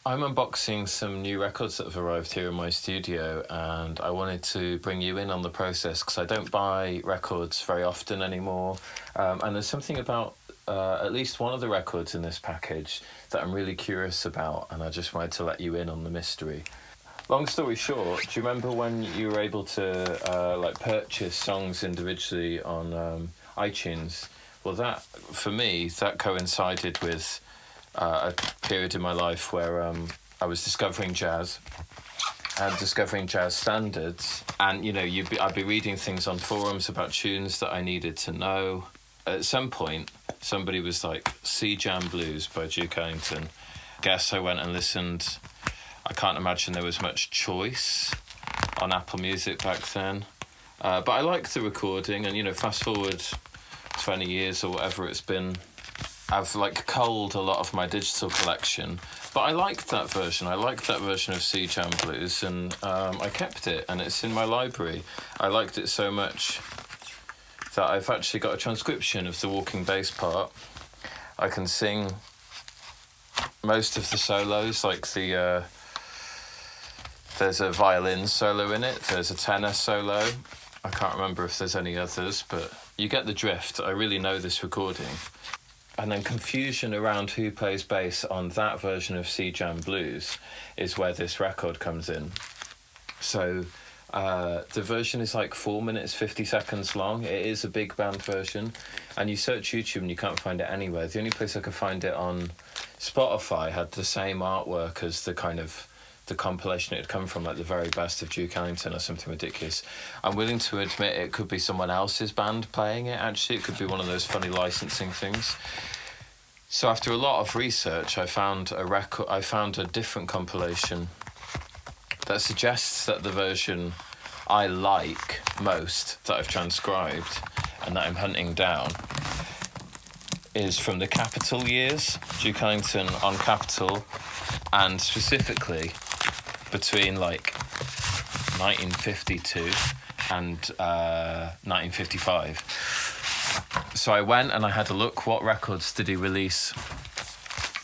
I'm unboxing some new records that have arrived here in my studio, and I wanted to bring you in on the process because I don't buy records very often anymore. And there's something about at least one of the records in this package that I'm really curious about, and I just wanted to let you in on the mystery. Long story short, do you remember when you were able to like purchase songs individually on iTunes? Well, that for me that coincided with a period in my life where I was discovering jazz and discovering jazz standards, and I'd be reading things on forums about tunes that I needed to know. At some point, somebody was like, "Sea Jam Blues" by Duke Ellington. Guess I went and listened. I can't imagine there was much choice on Apple Music back then. But I liked the recording, and fast forward 20 years or whatever it's been, I've like culled a lot of my digital collection. But I liked that version. I liked that version of Sea Jam Blues, and I kept it, and it's in my library. I liked it so much that I've actually got a transcription of the walking bass part. I can sing most of the solos, like there's a violin solo in it, there's a tenor solo. I can't remember if there's any others, but you get the drift. I really know this recording. And then confusion around who plays bass on that version of Sea Jam Blues is where this record comes in. So the version is like 4 minutes, 50 seconds long. It is a big band version. And you search YouTube and you can't find it anywhere. The only place I could find it on Spotify had the same artwork as the compilation it had come from, like the very best of Duke Ellington or something ridiculous. I'm willing to admit it could be someone else's band playing it, actually. It could be one of those funny licensing things. So after a lot of research, I found a different compilation that suggests that the version I like most, that I've transcribed and that I'm hunting down, is from the Capitol years, Duke Ellington on Capitol, and specifically between like 1952 and 1955. So I went and I had a look, what records did he release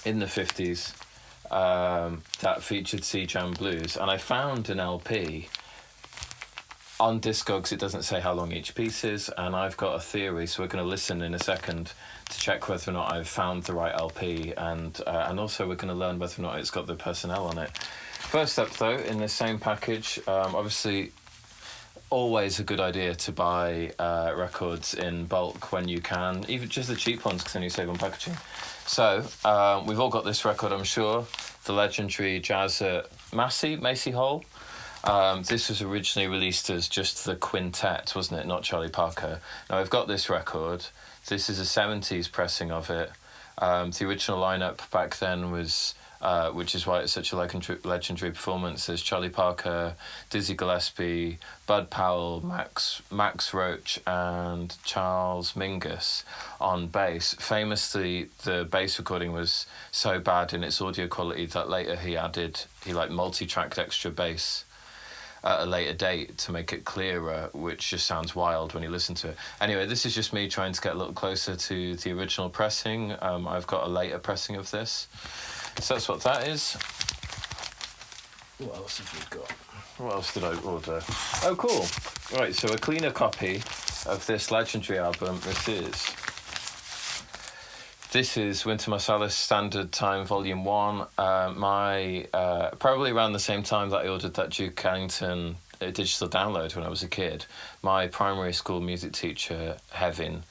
in the 50s that featured Sea Jam Blues, and I found an LP. On Discogs it doesn't say how long each piece is, and I've got a theory, so we're going to listen in a second to check whether or not I've found the right LP, and also we're going to learn whether or not it's got the personnel on it. First up though, in the same package, obviously always a good idea to buy records in bulk when you can, even just the cheap ones, because then you save on packaging. So we've all got this record, I'm sure, the legendary Jazz at Macy Hall. This was originally released as just the quintet, wasn't it? Not Charlie Parker. Now I've got this record. This is a 70s pressing of it. The original lineup back then was, which is why it's such a legendary performance, there's Charlie Parker, Dizzy Gillespie, Bud Powell, Max Roach, and Charles Mingus on bass. Famously, the bass recording was so bad in its audio quality that later he multi-tracked extra bass at a later date to make it clearer, which just sounds wild when you listen to it. Anyway, this is just me trying to get a little closer to the original pressing. I've got a later pressing of this. So that's what that is. What else have we got? What else did I order? Oh, cool. Right, so a cleaner copy of this legendary album. This is Wynton Marsalis Standard Time Volume 1. Probably around the same time that I ordered that Duke Ellington digital download when I was a kid. My primary school music teacher, Hevin,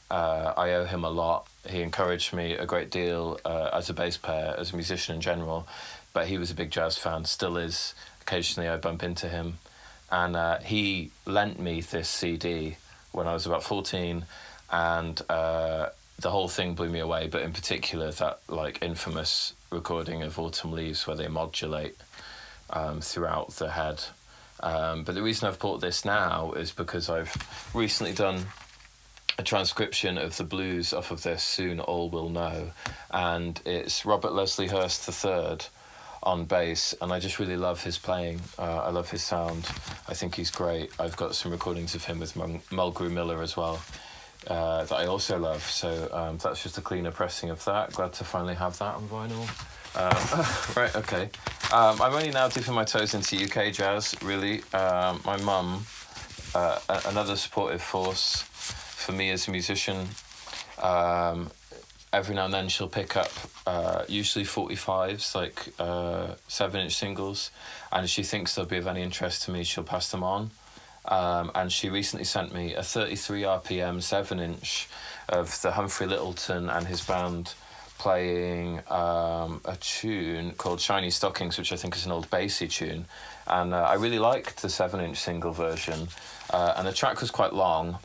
I owe him a lot. He encouraged me a great deal as a bass player, as a musician in general, but he was a big jazz fan, still is. Occasionally I bump into him, and he lent me this CD when I was about 14, and the whole thing blew me away, but in particular that like infamous recording of Autumn Leaves where they modulate throughout the head. But the reason I've bought this now is because I've recently done a transcription of the blues off of this, Soon All Will Know, and it's Robert Leslie Hurst III on bass, and I just really love his playing. I love his sound. I think he's great. I've got some recordings of him with Mulgrew Miller as well that I also love, so that's just a cleaner pressing of that. Glad to finally have that on vinyl. Right, okay. I'm only now dipping my toes into UK jazz, really. My mum, another supportive force for me as a musician. Every now and then she'll pick up usually 45s, like 7-inch singles, and if she thinks they'll be of any interest to me, she'll pass them on. And she recently sent me a 33 RPM 7-inch of the Humphrey Littleton and his band playing a tune called Shiny Stockings, which I think is an old bassy tune. And I really liked the 7-inch single version. And the track was quite long.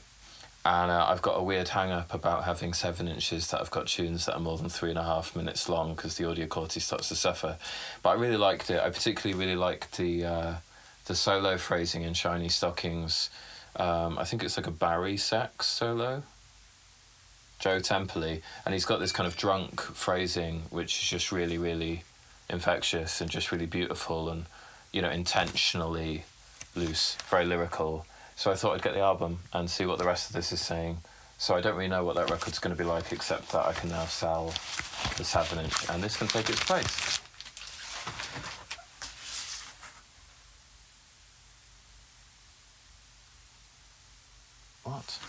And I've got a weird hang-up about having 7 inches that I've got tunes that are more than 3.5 minutes long because the audio quality starts to suffer. But I really liked it. I particularly really liked the solo phrasing in Shiny Stockings. I think it's like a Barry sax solo. Joe Temperley. And he's got this kind of drunk phrasing, which is just really, really infectious and just really beautiful and, you know, intentionally loose, very lyrical. So I thought I'd get the album and see what the rest of this is saying. So I don't really know what that record's going to be like, except that I can now sell the 7-inch and this can take its place. What?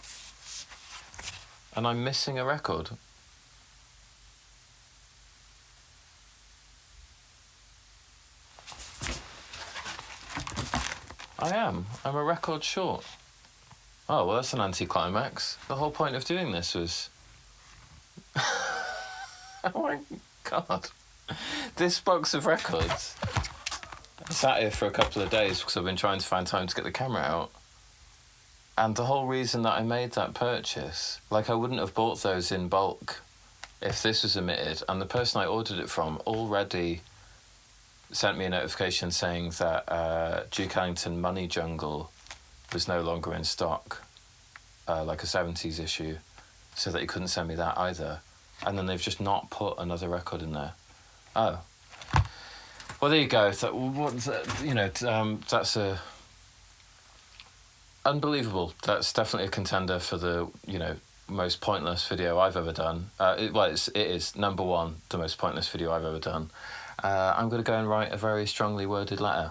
And I'm missing a record. I am. I'm a record short. Oh, well, that's an anticlimax. The whole point of doing this was... Oh my God. This box of records. I sat here for a couple of days because I've been trying to find time to get the camera out. And the whole reason that I made that purchase, like I wouldn't have bought those in bulk if this was omitted. And the person I ordered it from already sent me a notification saying that Duke Ellington Money Jungle was no longer in stock, like a 70s issue, so that he couldn't send me that either. And then they've just not put another record in there. Oh. Well, there you go. That's a... Unbelievable. That's definitely a contender for the, most pointless video I've ever done. It is number one, the most pointless video I've ever done. I'm going to go and write a very strongly worded letter.